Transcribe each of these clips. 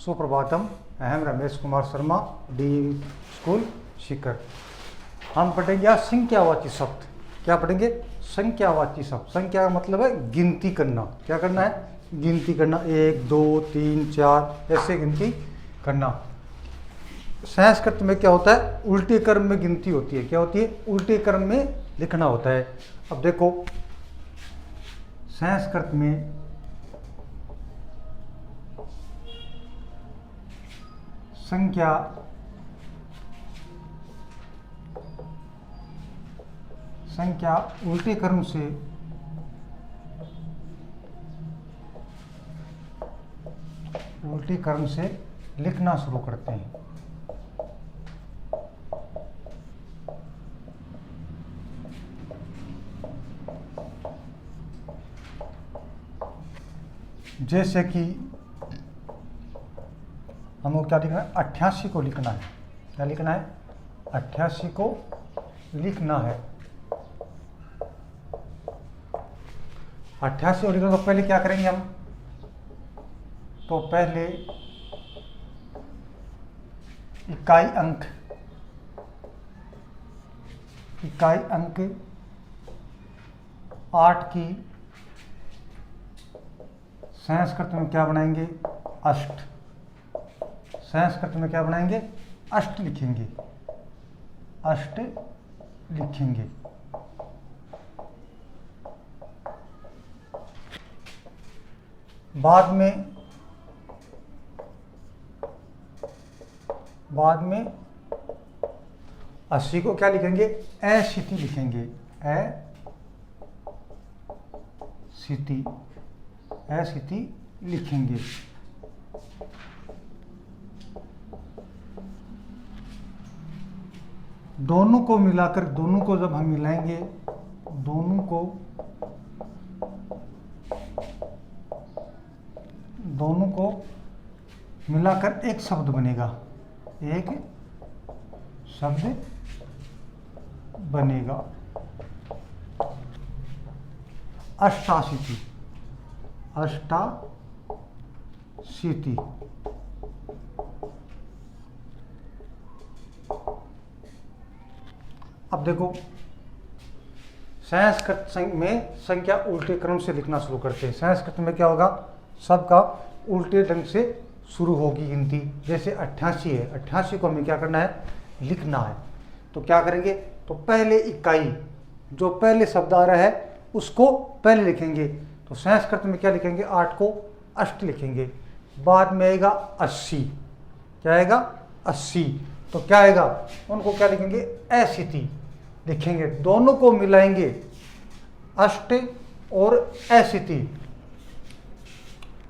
सुप्रभातम। अहम Ramesh Kumar Sharma, D school Sikar. हम पढ़ेंगे आज संख्यावाची शब्द। क्या पढ़ेंगे? संख्यावाची शब्द। संख्या का मतलब है गिनती करना। क्या करना है? गिनती करना। 1 2 3 4 ऐसे गिनती करना। संस्कृत में क्या होता है? उल्टे क्रम में गिनती होती है। क्या होती है? उल्टे क्रम में लिखना होता है। अब देखो, संस्कृत में संख्या उल्टे क्रम से लिखना शुरू करते हैं। जैसे कि हमको क्या लिखना है? 88 को लिखना है। क्या लिखना है? 88 को लिखना है। 88 को लिखना, तो पहले क्या करेंगे हम? तो पहले इकाई अंक 8 की संस्कृत में क्या बनाएंगे? अष्ट। संस्कृत में क्या बनाएंगे? अष्ट लिखेंगे। अष्ट लिखेंगे। बाद में 80 को क्या लिखेंगे? असिति लिखेंगे। असिति लिखेंगे। दोनों को मिलाकर, दोनों को जब हम मिलाएंगे, दोनों को मिलाकर एक शब्द बनेगा। एक शब्द बनेगा। अष्टाशीति। अष्टाशीति। अब देखो, संस्कृत में संख्या उल्टे क्रम से लिखना शुरू करते हैं। संस्कृत में क्या होगा? सबका उल्टे ढंग से शुरू होगी गिनती। जैसे 88 है, 88 को हमें क्या करना है? लिखना है। तो क्या करेंगे? तो पहले इकाई, जो पहले शब्द आ रहा है उसको पहले लिखेंगे। तो संस्कृत में क्या लिखेंगे? 8 को अष्ट लिखेंगे। बाद में आएगा 80। क्या आएगा? 80। तो क्या आएगा? उनको क्या लिखेंगे? असिति लिखेंगे। दोनों को मिलाएंगे, अष्ट और असिति,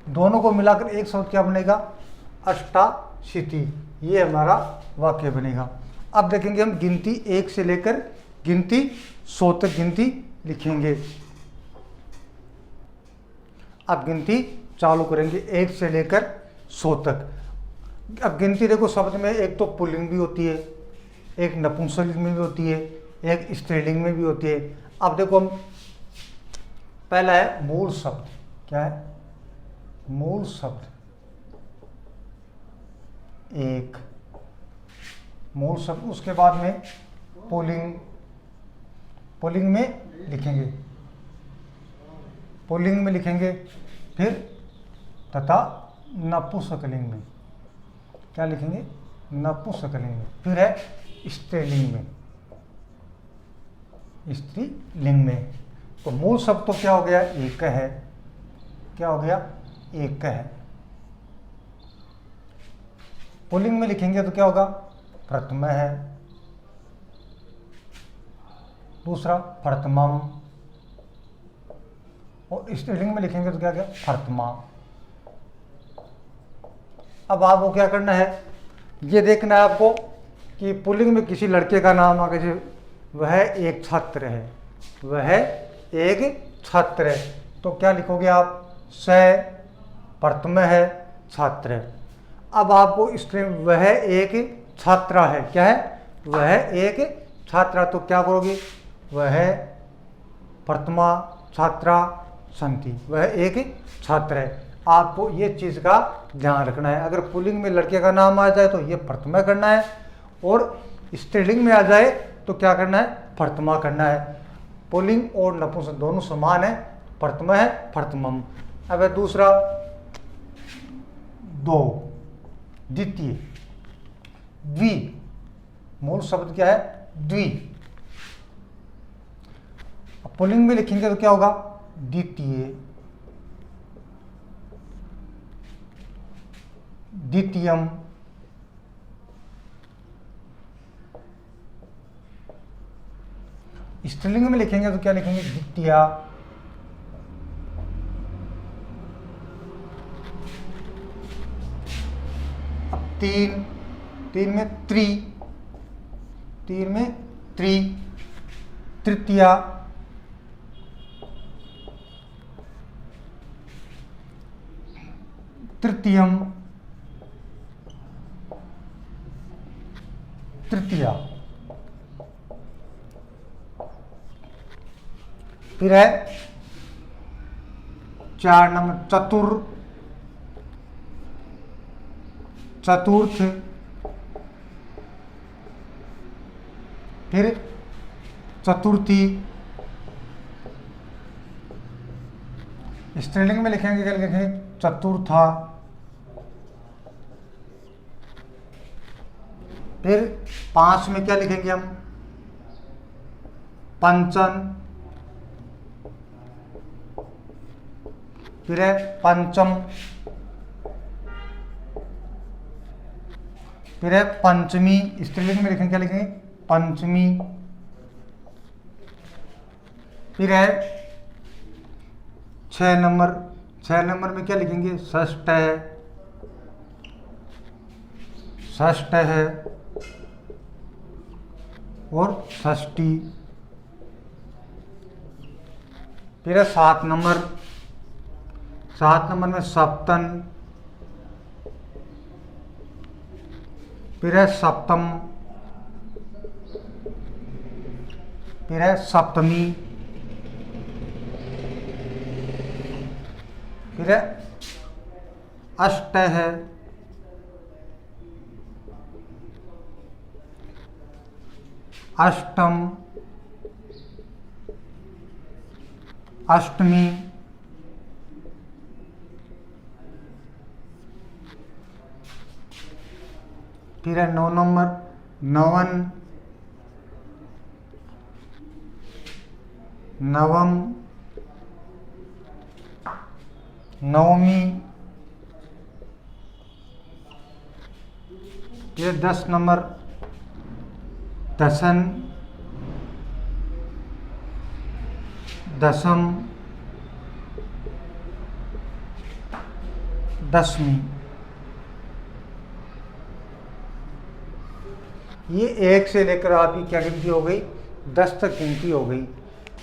दोनों को मिलाकर एक शब्द क्या बनेगा? अष्टाशीति। ये हमारा वाक्य बनेगा। अब देखेंगे हम गिनती 1 से लेकर गिनती 100 तक गिनती लिखेंगे। अब गिनती चालू करेंगे 1 से लेकर 100 तक। अब गिनती देखो, शब्द में एक तो पुल्लिंग भी होती है, एक नपुंसकलिंग में भी होती है, एक स्त्रीलिंग में भी होती है। अब देखो, हम पहला है मूल शब्द। क्या है? मूल शब्द एक। मूल शब्द, उसके बाद में पुल्लिंग में लिखेंगे। पुल्लिंग में लिखेंगे, फिर तथा नपुंसकलिंग में। क्या लिखेंगे? नपुंसकलिंग में। फिर है स्त्रीलिंग में, स्त्रीलिंग में। तो मूल शब्द तो क्या हो गया? एक है। क्या हो गया? एक है। पुल्लिंग में लिखेंगे तो क्या होगा? प्रथम है। दूसरा प्रथमम। और स्त्रीलिंग में लिखेंगे तो क्या गया? प्रथमा। अब आपको क्या करना है? ये देखना है आपको कि पुल्लिंग में किसी लड़के का नाम आ गया, वह एक छात्र है। वह एक छात्र है। तो क्या लिखोगे आप? स प्रथम है, छात्र है। अब आपको स्त्रीलिंग, वह एक छात्रा है। क्या है? वह एक छात्रा। तो क्या करोगे? वह प्रथमा छात्रा संति, वह एक छात्र है। आपको ये चीज़ का ध्यान रखना है। अगर पुल्लिंग में लड़के का नाम आ जाए तो ये प्रथमा करना है, और स्त्रीलिंग में आ जाए तो क्या करना है, प्रथमा करना है। पुल्लिंग और नपुंसक दोनों समान है, प्रथमा है प्रथमम। अब है दूसरा दो, द्वितीय, द्वि, मूल शब्द क्या है, द्वि। पुल्लिंग में लिखेंगे तो क्या होगा, द्वितीय, द्वितीयम, स्त्रीलिंग में लिखेंगे तो क्या लिखेंगे, द्वितीया, अब तीन, तीन में त्रि, तीन में त्रि, तृतीया, तृतीयम, तृतीया। फिर है 4 नंबर चतुर्थ, फिर चतुर्थी। स्त्रीलिंग में लिखेंगे क्या लिखेंगे, चतुर्था। फिर 5 में क्या लिखेंगे हम, पंचम। फिर है पंचम, फिर है पंचमी। स्त्रीलिंग में लिखेंगे क्या लिखेंगे, पंचमी। फिर है 6 नंबर, 6 नंबर में क्या लिखेंगे, षष्ठ है, षष्ठ है और षष्ठी। फिर है 7 नंबर, 7 नंबर में सप्तन, फिर है सप्तम, फिर है सप्तमी, फिर है अष्ट है, अष्टम, अष्टमी, फिर है 9 नंबर नवन, नवम, नवमी। फिर 10 नंबर दसन, दसम, दसवीं। ये 1 से लेकर आपकी क्या गिनती हो गई, 10 तक गिनती हो गई।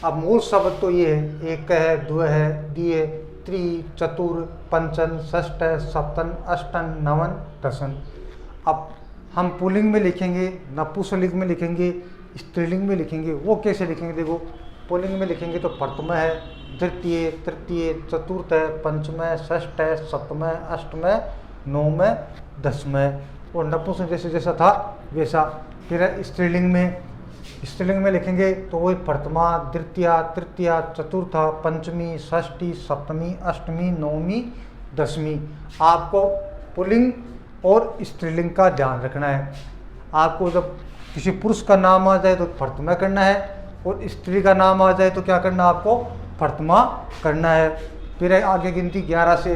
अब मूल शब्द तो ये है, एक है, दो है, दिए, त्रि, चतुर, पंचन, षष्ठ, सप्तन, अष्टन, नवन, दसन। अब हम पुल्लिंग में लिखेंगे, नपुंसकलिंग में लिखेंगे, स्त्रीलिंग में लिखेंगे। वो कैसे लिखेंगे, देखो पुल्लिंग में लिखेंगे तो प्रथम है, द्वितीय, तृतीय, चतुर्थ है, पंचम है, षष्ठ है, सप्तम है, अष्टम है, नवम है, दसम है। और नपुंसक जैसे जैसा था वैसा। फिर स्त्रीलिंग में लिखेंगे तो वही प्रथमा, द्वितीया, तृतीया, चतुर्था, पंचमी, षष्ठी, सप्तमी, अष्टमी, नवमी, दसवीं। आपको पुल्लिंग और स्त्रीलिंग का ध्यान रखना है। आपको जब किसी पुरुष का नाम आ जाए तो प्रथमा करना है, और स्त्री का नाम आ जाए तो क्या करना, आपको प्रथमा करना है। फिर आगे गिनती 11 से।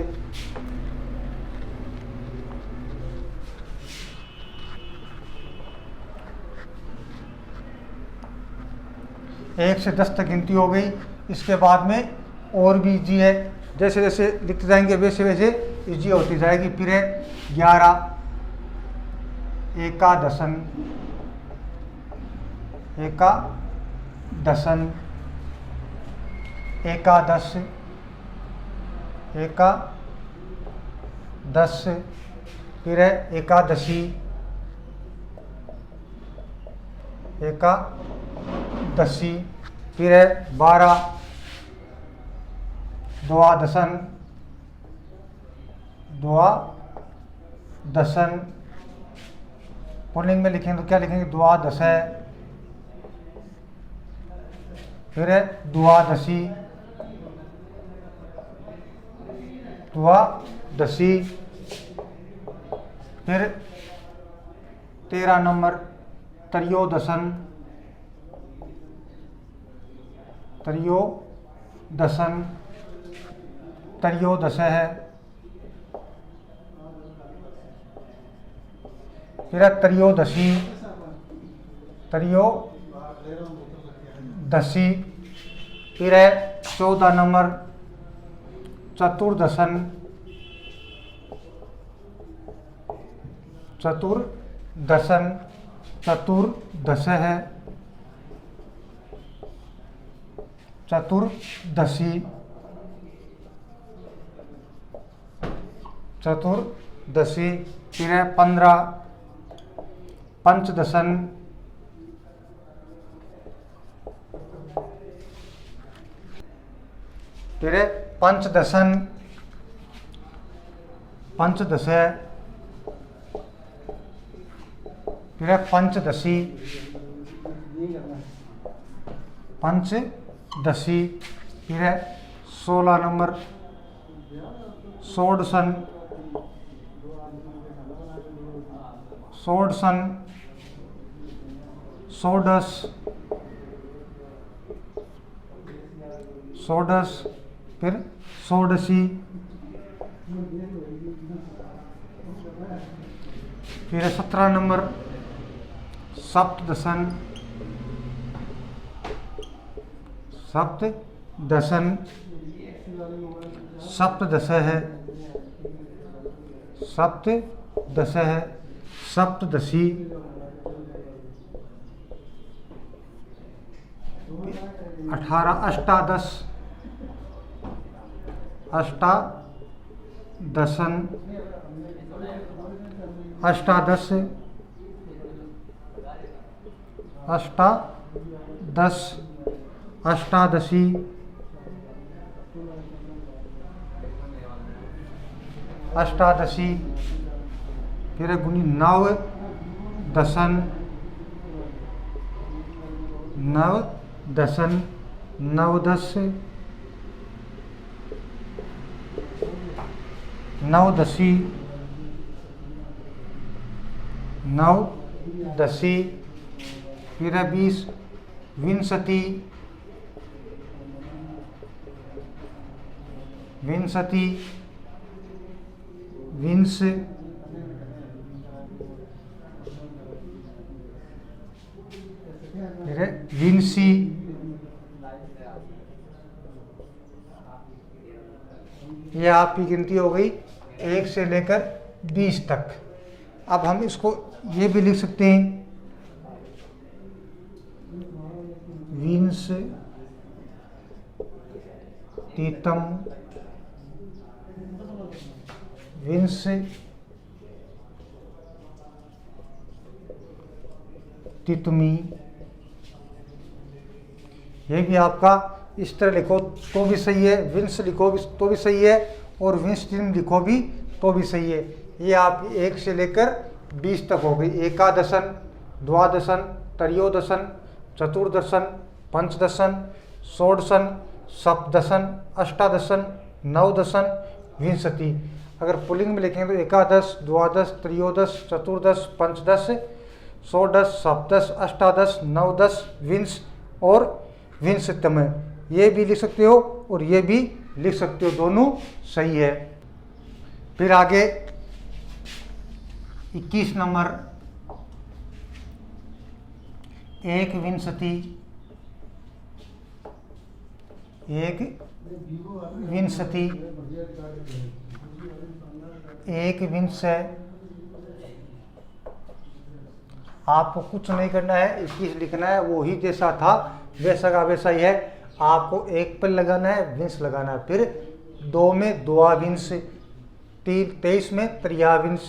1 से 10 तक गिनती हो गई। इसके बाद में और भी इजी है, जैसे जैसे लिखते जाएंगे वैसे वैसे इजी होती जाएगी। फिर है 11, एकादशन, एकादशन, एकादश, एकादश। फिर है एकादशी, एकादशी। फिर है 12, द्वादशन, द्वादशन। पुल्लिंग में लिखेंगे तो क्या लिखेंगे? द्वादश। फिर है द्वादशी, द्वादशी। फिर 13 नंबर त्रयोदशन, त्रयोदशन, त्रयोदश है। फिर है त्रयोदशी, त्रयोदशी। फिर है 14 नंबर चतुर्दशन, चतुर्दशन, चतुर्दश है। चतुर्दशी, चतुर्दशी। फिर है 15 पंचदशन, फिर है पंचदशन, पंचदश है। फिर है पंचदशी, पंचदशी। फिर है 16 नंबर षोडशन, षोडशन, षोडश, षोडश। फिर षोडशी। फिर 17 नंबर सप्तदशन, सप्तदशन, सप्तदश है, सप्तदश है। सप्तदशी। 18 अष्टादश, अष्टादशन, अष्टादश, अष्टादश, अष्टादशी। अष्टादशी। फिर है गुनी नवदशन, नवदशन, नवदश, नवदशी, नवदशी। फिर है 20 विंशति, विंशति, विंश। फिर है विंशी। यह आपकी गिनती हो गई 1 से लेकर 20 तक। अब हम इसको ये भी लिख सकते हैं, विंश तीतम, विंश तितमी। ये भी आपका इस तरह लिखो तो भी सही है, विंश लिखो भी तो भी सही है, और विंशतिम लिखो भी तो भी सही है। ये आप 1 से लेकर 20 तक हो गई। एकादशन, द्वादशन, त्रयोदशन, चतुर्दशन, पंचदशन, षोडशन, सप्तदशन, अष्टादशन, नवदशन, विंशति। अगर पुल्लिंग में लिखेंगे तो एकादश, द्वादश, त्रयोदश, चतुर्दश, पंचदश, षोडश, सप्तदश, अष्टादश, नवदश, विंश और विंशतिम। ये भी लिख सकते हो और ये भी लिख सकते हो, दोनों सही है। फिर आगे 21 नंबर एक विंशति, एक विंशति, एक विंश है। आपको कुछ नहीं करना है, 21 लिखना है, वो ही जैसा था वैसा का वैसा ही है। आपको 1 पर लगाना है, विंश लगाना है। फिर 2 में द्वाविंश, 23 में त्रयाविंश,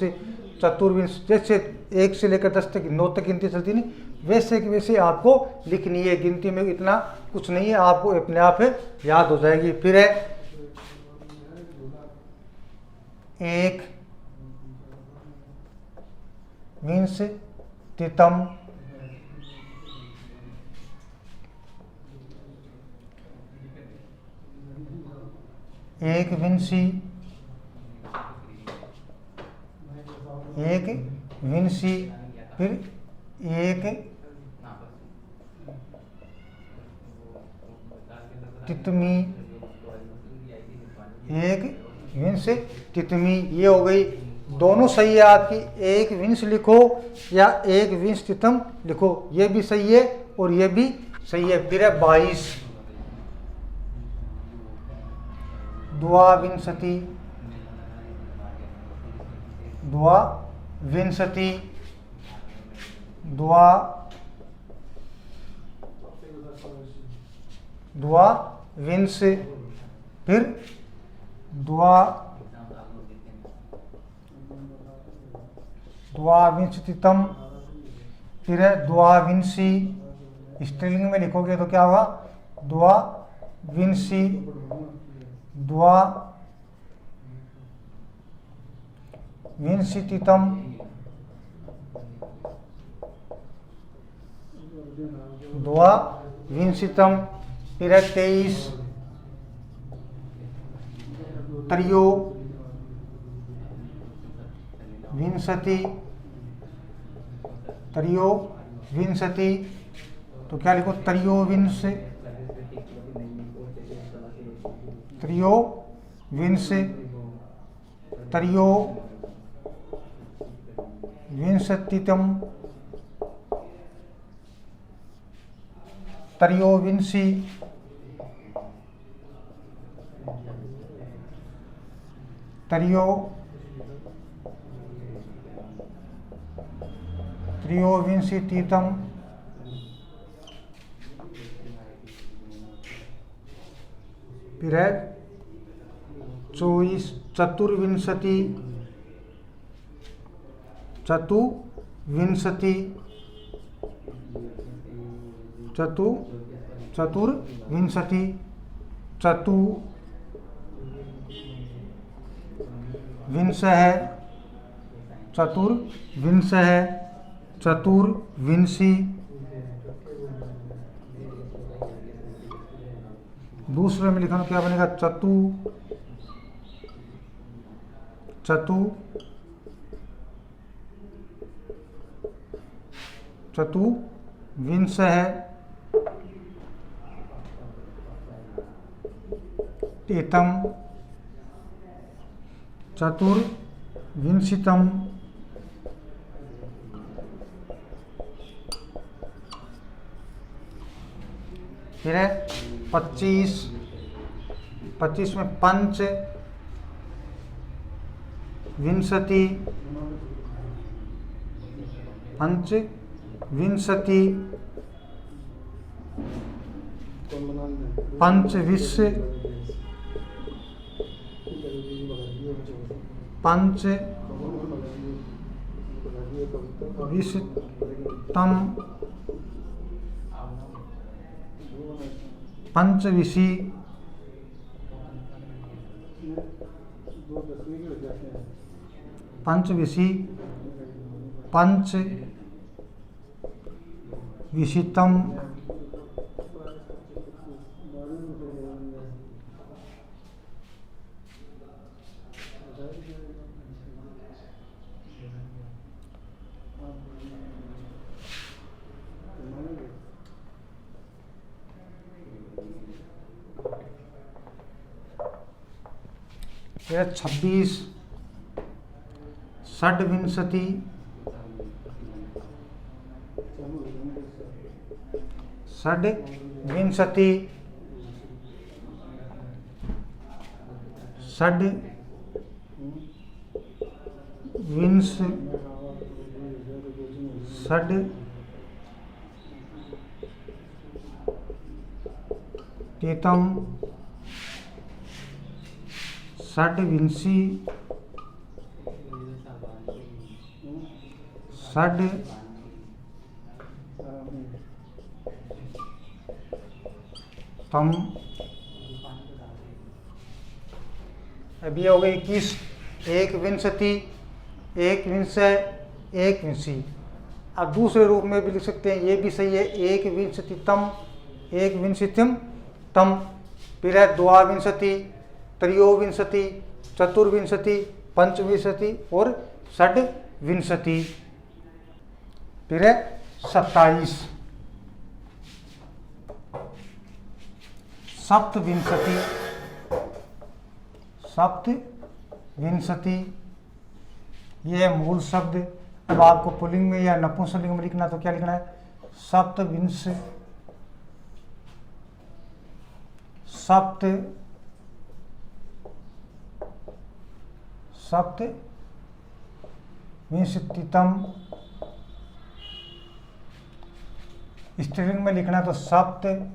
चतुर्विंश। जैसे 1 से लेकर 10 तक 9 तक गिनती चलती नहीं, वैसे कि वैसे आपको लिखनी है। गिनती में इतना कुछ नहीं है, आपको अपने आप याद हो जाएगी। फिर है एक विंशतितम एक विंशी फिर एक तितमी, एक विंश तितमी। ये हो गई, दोनों सही है आपकी। एक विंश लिखो या एक विंश तितम लिखो, ये भी सही है और ये भी सही है। फिर है 22 द्वाविंशति, द्वाविंशति, द्वाविंश, फिर द्वाविंशतितम, फिर है द्वाविंशी। स्त्रीलिंग में लिखोगे तो क्या होगा? द्वाविंशी, द्वाविंशतितम, द्वाविंशतितम, फिर है 23 त्रयोविंशति, त्रयोविंशति। तो क्या लिखो? त्रयोविंश, त्रयोविंश, त्रयोविंशतितम, त्रयोविंशी, त्रयोविंशतितम, फिर है 24 चतुर्विंशति, चतुर्विंशति, चतुर्विंशति, चतुर्विंश है, चतुर्विंश है, चतुर्विंशी। दूसरे में लिखना क्या बनेगा? चतुर्विंश है, एतम, चतुर्विंशतितम, फिर है 25, 25 में पंच विंशति, पंच विंशति, पंचविंश, पंचविंशतम, पंचविशी, पंचविशी, पंचविंशतम, फिर 26 षड्विंशति, षड्विंशति, षड्विंश, षड्विंशतितम, षड्विंशी, षड्तम। अब ये हो गई 21 एक विंशति, एक विंशय, एक विंशी। अब दूसरे रूप में भी लिख सकते हैं, ये भी सही है, एक विंशतितम, एक विंशतिम तम। फिर है द्वाविंशति, त्रयोविंशति, चतुर्विंशति, पंचविंशति और षड्विंशति। फिर है 27, सप्तविंशति, सप्तविंशति, ये है मूल शब्द। अब आपको पुल्लिंग में या नपुंसकलिंग में लिखना तो क्या लिखना है, सप्तविंश, सप्तविंशतितम। स्त्रीलिंग में लिखना तो सप्तविंशी,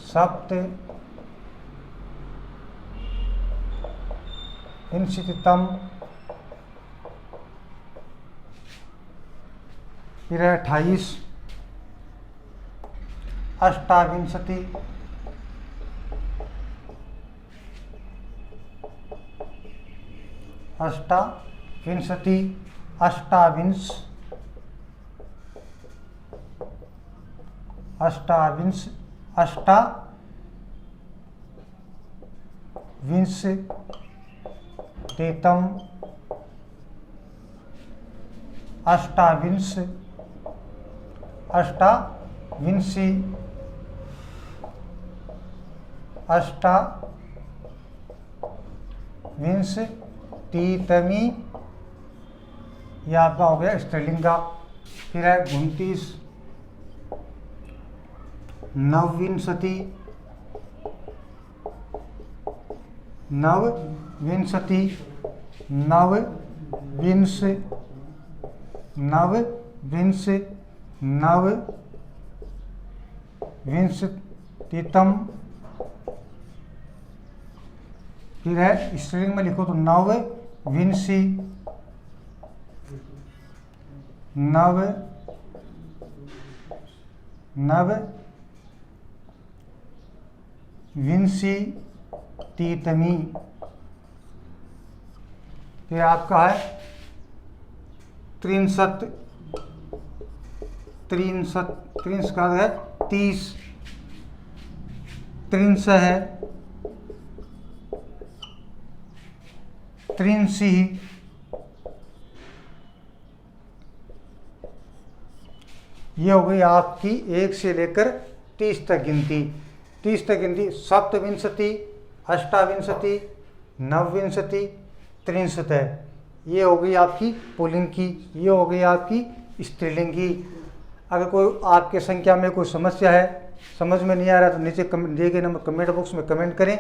सप्तविंशतितम। फिर है 28, अष्टाविंशति, अष्टाविंशति, अष्टाविंश, अष्टाविंश, अष्टाविंशतितम, अष्टाविंश, अष्टाविंशी, अष्टाविंशतितमी। यह आपका हो गया स्त्रीलिंग का। फिर है 29, नवविंशति, नवविंशति, नवविंश, नवविंश, नवविंशतितम। फिर है स्त्रीलिंग में लिखो तो नवविंशी, नवविंशतितमी। फिर आपका है 63, 63 का है 30, 30 है 63। ये हो गई आपकी 1 से लेकर 30 तक गिनती। 30 तक गिनती सप्तविंशति, अष्टाविंशति, नवविंशति, 63 है। ये हो गई आपकी पुल्लिंग की, ये हो गई आपकी स्त्रीलिंग की। अगर कोई आपके संख्या में कोई समस्या है, समझ में नहीं आ रहा तो नीचे दिए गए नंबर कमेंट बॉक्स में कमेंट करें,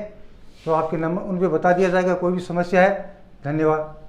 तो आपके नंबर उन पर बता दिया जाएगा कोई भी समस्या है। धन्यवाद।